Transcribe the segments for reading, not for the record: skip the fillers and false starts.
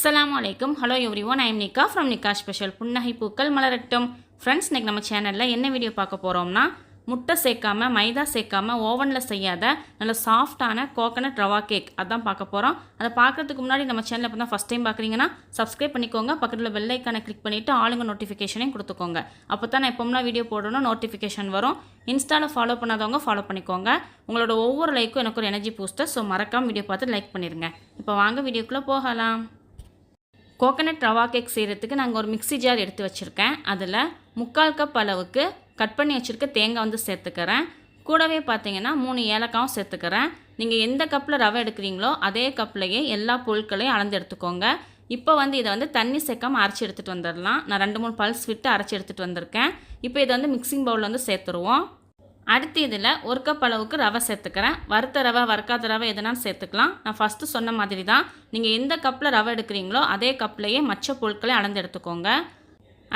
அஸ்ஸலாமு அலைக்கும். Hello everyone, I am நிக்கா ஃப்ரம் நிக்கா ஸ்பெஷல். புன்னகை பூக்கள் மலரட்டும். ஃப்ரெண்ட்ஸ், இன்றைக்கி நம்ம சேனலில் என்ன வீடியோ பார்க்க போகிறோம்னா, முட்டை சேர்க்காம மைதா சேர்க்காம ஓவனில் செய்யாத நல்ல சாஃப்டான கோகனட் ரவா கேக் அதான் பார்க்க போகிறோம். அதை பார்க்குறதுக்கு முன்னாடி நம்ம சேனலில் இப்போ தான் ஃபஸ்ட் டைம் பார்க்குறீங்கன்னா சப்ஸ்கிரைப் பண்ணிக்கோங்க. பக்கத்தில் பெல் ஐக்கானை கிளிக் பண்ணிவிட்டு ஆளுங்க நோட்டிஃபிகேஷனையும் கொடுத்துக்கோங்க. அப்போ தான் நான் எப்போம்னா வீடியோ போடணும் நோட்டிஃபிகேஷன் வரும். இன்ஸ்டாவில் ஃபாலோ பண்ணாதவங்க ஃபாலோ பண்ணிக்கோங்க. உங்களோட ஒவ்வொரு லைக்கும் எனக்கு ஒரு எனர்ஜி பூஸ்டர். ஸோ மறக்காமல் வீடியோ பார்த்து லைக் பண்ணிடுங்க. இப்போ வாங்க வீடியோக்குள்ளே போகலாம். கோகனட் ரவா கேக் செய்கிறதுக்கு நாங்கள் ஒரு மிக்ஸி ஜார் எடுத்து வச்சுருக்கேன். அதில் 3/4 கப் அளவுக்கு கட் பண்ணி வச்சுருக்க தேங்காய் வந்து சேர்த்துக்கிறேன். கூடவே பார்த்தீங்கன்னா 3 ஏலக்காயும் சேர்த்துக்கிறேன். நீங்கள் எந்த கப்பில் ரவை எடுக்கிறீங்களோ அதே கப்லையே எல்லா பொருட்களையும் அளந்து எடுத்துக்கோங்க. இப்போ வந்து இதை வந்து தண்ணி சேர்க்காமல் அரைச்சி எடுத்துகிட்டு வந்துடலாம். நான் 2-3 பல்ஸ் விட்டு அரைச்சி எடுத்துகிட்டு வந்திருக்கேன். இப்போ இதை வந்து மிக்சிங் பவுலில் வந்து சேர்த்துருவோம். அடுத்து இதில் 1 கப் அளவுக்கு ரவை சேர்த்துக்கிறேன். வறுத்த ரவை வறுக்காத ரவை எதனாலும் சேர்த்துக்கலாம். நான் ஃபஸ்ட்டு சொன்ன மாதிரி தான், நீங்கள் எந்த கப்பில் ரவை எடுக்கிறீங்களோ அதே கப்லையே மற்ற பொருட்களை அளந்து எடுத்துக்கோங்க.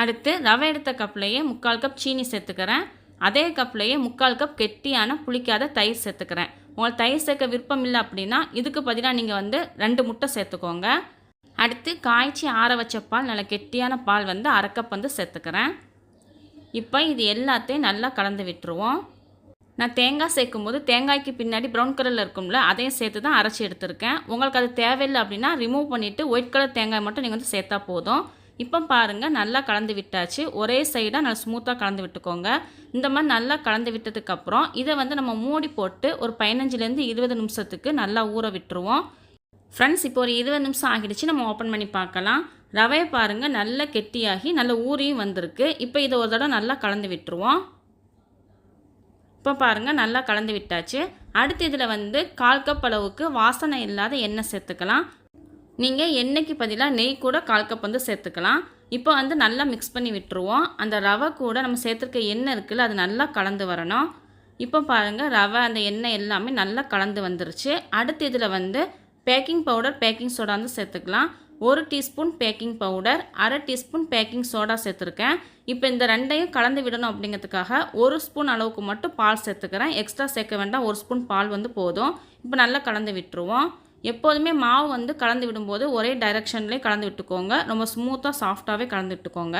அடுத்து ரவை எடுத்த கப்லையே 3/4 கப் சீனி சேர்த்துக்கிறேன். அதே கப்லையே 3/4 கப் கெட்டியான புளிக்காத தயிர் சேர்த்துக்கிறேன். உங்களுக்கு தயிர் சேர்க்க விருப்பம் இல்லை அப்படின்னா இதுக்கு பதிலாக நீங்கள் வந்து 2 முட்டை சேர்த்துக்கோங்க. அடுத்து காய்ச்சி ஆற வச்ச பால், நல்ல கெட்டியான பால் வந்து 1/2 கப் வந்து சேர்த்துக்கிறேன். இப்போ இது எல்லாத்தையும் நல்லா கலந்து விட்டுருவோம். நான் தேங்காய் சேர்க்கும்போது தேங்காய்க்கு பின்னாடி ப்ரௌன் கலரில் இருக்கும்ல, அதையும் சேர்த்து தான் அரைச்சி எடுத்திருக்கேன். உங்களுக்கு அது தேவையில்லை அப்படின்னா ரிமூவ் பண்ணிவிட்டு ஒயிட் கலர் தேங்காய் மட்டும் நீங்கள் வந்து சேர்த்தா போதும். இப்போ பாருங்கள், நல்லா கலந்து விட்டாச்சு. ஒரே சைடாக நல்லா ஸ்மூத்தாக கலந்து விட்டுக்கோங்க. இந்த மாதிரி நல்லா கலந்து விட்டதுக்கப்புறம் இதை வந்து நம்ம மூடி போட்டு ஒரு 15லேருந்து 20 நிமிஷத்துக்கு நல்லா ஊற விட்டுருவோம். ஃப்ரெண்ட்ஸ், இப்போ ஒரு 20 நிமிஷம் ஆகிடுச்சு. நம்ம ஓப்பன் பண்ணி பார்க்கலாம். ரவையை பாருங்கள், நல்லா கெட்டியாகி நல்ல ஊறியும் வந்திருக்கு. இப்போ இதை ஒரு தடவை நல்லா கலந்து விட்டுருவோம். இப்போ பாருங்கள், நல்லா கலந்து விட்டாச்சு. அடுத்து இதில் வந்து 1/4 கப் அளவுக்கு வாசனை இல்லாத எண்ணெய் சேர்த்துக்கலாம். நீங்கள் எண்ணெய்க்கு பதிலாக நெய் கூட 1/4 கப் வந்து சேர்த்துக்கலாம். இப்போ வந்து நல்லா மிக்ஸ் பண்ணி விட்டுருவோம். அந்த ரவை கூட நம்ம சேர்த்துருக்க எண்ணெய் இருக்குல்ல, அது நல்லா கலந்து வரணும். இப்போ பாருங்கள், ரவை அந்த எண்ணெய் எல்லாமே நல்லா கலந்து வந்துருச்சு. அடுத்து இதில் வந்து பேக்கிங் பவுடர், பேக்கிங் சோடா வந்து சேர்த்துக்கலாம். 1 teaspoon baking powder, 1/2 teaspoon baking soda சேர்த்துருக்கேன். இப்போ இந்த ரெண்டையும் கலந்து விடணும் அப்படிங்கிறதுக்காக 1 ஸ்பூன் அளவுக்கு மட்டும் பால் சேர்த்துக்கிறேன். எக்ஸ்ட்ரா சேர்க்க வேண்டாம், 1 ஸ்பூன் பால் வந்து போதும். இப்போ நல்லா கலந்து விட்டுருவோம். எப்போதுமே மாவு வந்து கலந்து விடும்போது ஒரே டைரெக்ஷன்லேயே கலந்து விட்டுக்கோங்க. ரொம்ப ஸ்மூத்தாக சாஃப்டாகவே கலந்து விட்டுக்கோங்க.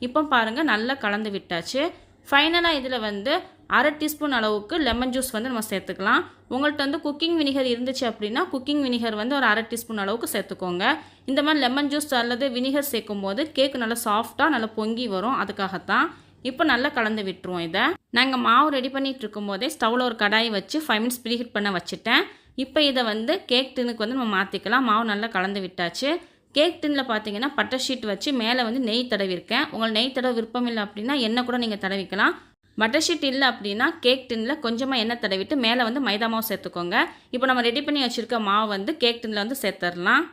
இப்போ பாருங்கள், நல்லா கலந்து விட்டாச்சு. ஃபைனலாக இதில் வந்து 1/2 டீஸ்பூன் அளவுக்கு லெமன் ஜூஸ் வந்து நம்ம சேர்த்துக்கலாம். உங்கள்கிட்ட வந்து குக்கிங் வினிகர் இருந்துச்சு அப்படின்னா குக்கிங் வினிகர் வந்து ஒரு 1/2 டீஸ்பூன் அளவுக்கு சேர்த்துக்கோங்க. இந்த மாதிரி லெமன் ஜூஸ் அல்லது வினிகர் சேர்க்கும் போது கேக் நல்லா சாஃப்டாக நல்லா பொங்கி வரும். அதுக்காகத்தான். இப்போ நல்லா கலந்து விட்டுருவோம். இதை நாங்கள் மாவு ரெடி பண்ணிகிட்டு இருக்கும்போதே ஸ்டவ்வில் ஒரு கடாயை வச்சு 5 மினிட்ஸ் ப்ரீஹீட் பண்ண வச்சுட்டேன். இப்போ இதை வந்து கேக் டின்னுக்கு வந்து நம்ம மாற்றிக்கலாம். மாவு நல்லா கலந்து விட்டாச்சு. கேக் டின்னில் பார்த்தீங்கன்னா பட்டர் ஷீட் வச்சு மேலே வந்து நெய் தடவிருக்கேன். உங்களுக்கு நெய் தடவை விருப்பம் இல்லை அப்படின்னா எண்ணெய் கூட நீங்கள் தடவிக்கலாம். பட்டர் ஷீட் இல்லை அப்படின்னா கேக் டின்னில் கொஞ்சமாக எண்ணெய் தடவிட்டு மேலே வந்து மைதா மாவு சேர்த்துக்கோங்க. இப்போ நம்ம ரெடி பண்ணி வச்சுருக்க மாவு வந்து கேக் டின்னில் வந்து சேர்த்துடலாம்.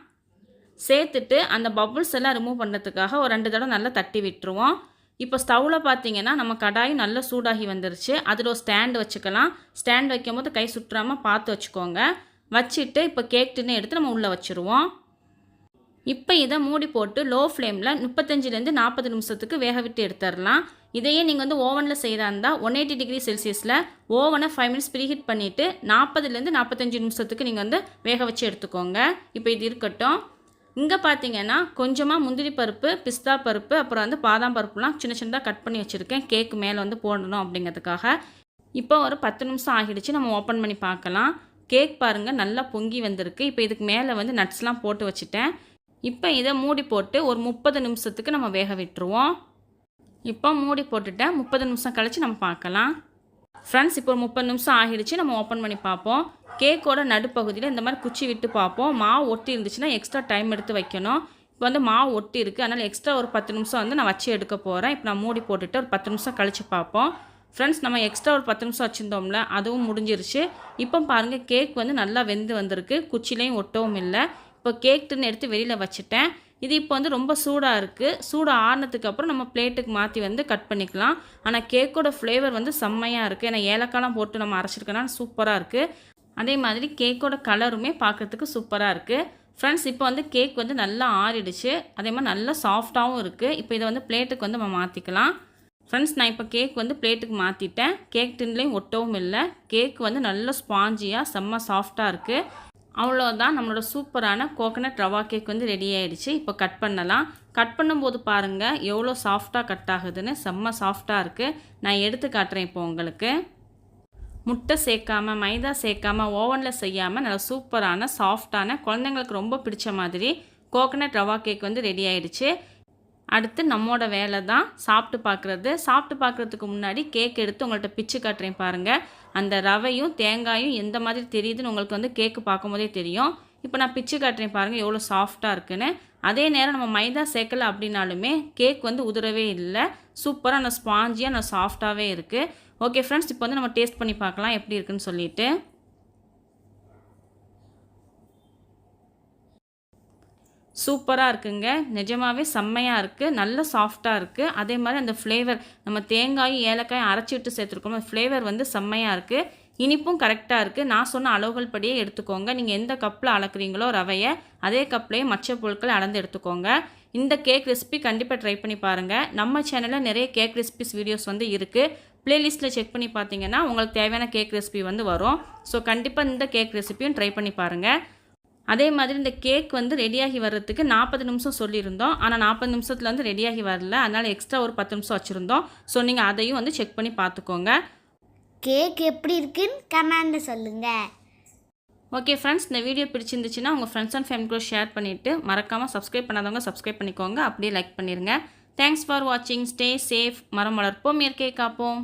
சேர்த்துட்டு அந்த பபுள்ஸ் எல்லாம் ரிமூவ் பண்ணுறதுக்காக ஒரு 2 தடவை நல்லா தட்டி விட்டுருவோம். இப்போ ஸ்டவ்வில் பார்த்தீங்கன்னா நம்ம கடாயும் நல்லா சூடாகி வந்துருச்சு. அதில் ஒரு ஸ்டாண்டு வச்சுக்கலாம். ஸ்டாண்ட் வைக்கும் போது கை சுற்றாமல் பார்த்து வச்சுக்கோங்க. வச்சுட்டு இப்போ கேக் டின்னை எடுத்து நம்ம உள்ளே வச்சுருவோம். இப்போ இதை மூடி போட்டு லோ ஃப்ளேமில் 35லேருந்து 40 நிமிஷத்துக்கு வேக விட்டு எடுத்துடலாம். இதையே நீங்கள் வந்து ஓவனில் செய்கிறா இருந்தால் 180 டிகிரி செல்சியஸில் ஓவனை 5 மினிட்ஸ் ப்ரீஹீட் பண்ணிவிட்டு 40லேருந்து 45 நிமிஷத்துக்கு நீங்கள் வந்து வேக வச்சு எடுத்துக்கோங்க. இப்போ இது இருக்கட்டும். இங்கே பார்த்தீங்கன்னா கொஞ்சமாக முந்திரி பருப்பு, பிஸ்தா பருப்பு, அப்புறம் வந்து பாதாம் பருப்புலாம் சின்ன சின்னதாக கட் பண்ணி வச்சுருக்கேன். கேக்கு மேலே வந்து போடணும் அப்படிங்கிறதுக்காக. இப்போ ஒரு 10 நிமிஷம் ஆகிடுச்சு. நம்ம ஓப்பன் பண்ணி பார்க்கலாம். கேக் பாருங்கள், நல்லா பொங்கி வந்திருக்கு. இப்போ இதுக்கு மேலே வந்து நட்ஸ்லாம் போட்டு வச்சுட்டேன். இப்போ இதை மூடி போட்டு ஒரு 30 நிமிஷத்துக்கு நம்ம வேக விட்டுருவோம். இப்போ மூடி போட்டுட்டேன். 30 நிமிஷம் கழித்து நம்ம பார்க்கலாம். ஃப்ரெண்ட்ஸ், இப்போ ஒரு 30 நிமிஷம் ஆகிடுச்சு. நம்ம ஓப்பன் பண்ணி பார்ப்போம். கேக்கோட நடுப்பகுதியில் இந்த மாதிரி குச்சி விட்டு பார்ப்போம். மாவு ஒட்டி இருந்துச்சுன்னா எக்ஸ்ட்ரா டைம் எடுத்து வைக்கணும். இப்போ வந்து மாவு ஒட்டி இருக்குது, அதனால் எக்ஸ்ட்ரா ஒரு 10 நிமிஷம் வந்து நான் வச்சு எடுக்க போகிறேன். இப்போ நான் மூடி போட்டுட்டு ஒரு 10 நிமிஷம் கழித்து பார்ப்போம். ஃப்ரெண்ட்ஸ், நம்ம எக்ஸ்ட்ரா ஒரு 10 நிமிஷம் வச்சுருந்தோம்ல, அதுவும் முடிஞ்சிருச்சு. இப்போ பாருங்கள், கேக் வந்து நல்லா வெந்து வந்திருக்கு. குச்சிலையும் ஒட்டவும் இல்லை. இப்போ கேக் டின்னு எடுத்து வெளியில் வச்சுட்டேன். இது இப்போ வந்து ரொம்ப சூடாக இருக்குது. சூடு ஆறுனதுக்கு அப்புறம் நம்ம பிளேட்டுக்கு மாற்றி வந்து கட் பண்ணிக்கலாம். ஆனால் கேக்கோட ஃப்ளேவர் வந்து செம்மையாக இருக்குது. ஏன்னா ஏலக்காய்லாம் போட்டு நம்ம அரைச்சிருக்கனால சூப்பராக இருக்குது. அதே மாதிரி கேக்கோட கலருமே பார்க்குறதுக்கு சூப்பராக இருக்குது. ஃப்ரெண்ட்ஸ், இப்போ வந்து கேக் வந்து நல்லா ஆறிடுச்சு. அதே மாதிரி நல்லா சாஃப்டாகவும் இருக்குது. இப்போ இதை வந்து பிளேட்டுக்கு வந்து நம்ம மாற்றிக்கலாம். ஃப்ரெண்ட்ஸ், நான் இப்போ கேக் வந்து பிளேட்டுக்கு மாற்றிட்டேன். கேக் டின்லேயும் ஒட்டவும் இல்லை. கேக் வந்து நல்ல ஸ்பாஞ்சியாக செம்ம சாஃப்டாக இருக்குது. அவ்வளோதான், நம்மளோட சூப்பரான கோகனட் ரவா கேக் வந்து ரெடி ஆயிடுச்சு. இப்போ கட் பண்ணலாம். கட் பண்ணும்போது பாருங்கள் எவ்வளோ சாஃப்டாக கட் ஆகுதுன்னு. செம்ம சாஃப்டாக இருக்குது. நான் எடுத்து காட்டுறேன் இப்போ உங்களுக்கு. முட்டை சேர்க்காமல் மைதா சேர்க்காமல் ஓவனில் செய்யாமல் நல்ல சூப்பரான சாஃப்டான குழந்தைங்களுக்கு ரொம்ப பிடிச்ச மாதிரி கோகனட் ரவா கேக் வந்து ரெடி ஆயிடுச்சு. அடுத்து நம்மோட வேலை தான் சாப்பிட்டு பார்க்குறது. சாப்பிட்டு பார்க்குறதுக்கு முன்னாடி கேக் எடுத்து உங்கள்கிட்ட பிச்சு காட்டுறேன் பாருங்கள். அந்த ரவையும் தேங்காயும் எந்த மாதிரி தெரியுதுன்னு உங்களுக்கு வந்து கேக்கு பார்க்கும்போதே தெரியும். இப்போ நான் பிச்சு காட்டுறேன் பாருங்கள் எவ்வளோ சாஃப்டாக இருக்குன்னு. அதே நேரம் நம்ம மைதா சேர்க்கலை அப்படின்னாலுமே கேக் வந்து உதிரவே இல்லை. சூப்பராக நான் ஸ்பாஞ்சியாக நான் சாஃப்டாகவே இருக்குது. ஓகே ஃப்ரெண்ட்ஸ், இப்போ வந்து நம்ம டேஸ்ட் பண்ணி பார்க்கலாம் எப்படி இருக்குன்னு சொல்லிட்டு. சூப்பராக இருக்குங்க. நிஜமாகவே செம்மையாக இருக்குது. நல்ல சாஃப்டாக இருக்குது. அதே மாதிரி அந்த ஃப்ளேவர் நம்ம தேங்காயும் ஏலக்காயும் அரைச்சி விட்டு சேர்த்துருக்கோம். அந்த ஃப்ளேவர் வந்து செம்மையாக இருக்குது. இனிப்பும் கரெக்டாக இருக்குது. நான் சொன்ன அளவுகள் படியே எடுத்துக்கோங்க. நீங்கள் எந்த கப்பில் அளக்குறீங்களோ ரவையை அதே கப்லேயே மற்ற பொருட்களை அளந்து எடுத்துக்கோங்க. இந்த கேக் ரெசிபி கண்டிப்பாக ட்ரை பண்ணி பாருங்கள். நம்ம சேனலில் நிறைய கேக் ரெசிபிஸ் வீடியோஸ் வந்து இருக்குது. ப்ளேலிஸ்ட்டில் செக் பண்ணி பார்த்தீங்கன்னா உங்களுக்கு தேவையான கேக் ரெசிபி வந்து வரும். ஸோ கண்டிப்பாக இந்த கேக் ரெசிபியும் ட்ரை பண்ணி பாருங்கள். அதே மாதிரி இந்த கேக் வந்து ரெடியாகி வர்றதுக்கு 40 நிமிஷம் சொல்லியிருந்தோம். ஆனால் 40 நிமிஷத்தில் வந்து ரெடியாகி வரல. அதனால் எக்ஸ்ட்ரா ஒரு 10 நிமிஷம் வச்சுருந்தோம். ஸோ நீங்கள் அதையும் வந்து செக் பண்ணி பார்த்துக்கோங்க. கேக் எப்படி இருக்குன்னு கமெண்டில் சொல்லுங்கள். ஓகே ஃப்ரெண்ட்ஸ், இந்த வீடியோ பிடிச்சிருந்துச்சுன்னா உங்கள் ஃப்ரெண்ட்ஸ் அண்ட் ஃபேமிலி கூட ஷேர் பண்ணிவிட்டு மறக்காமல் சப்ஸ்கிரைப் பண்ணாதவங்க சப்ஸ்கிரைப் பண்ணிக்கோங்க. அப்படியே லைக் பண்ணிடுங்க. தேங்க்ஸ் ஃபார் வாட்சிங். Stay safe. மரம் வளர்ப்போம், இயற்கையை காப்போம்.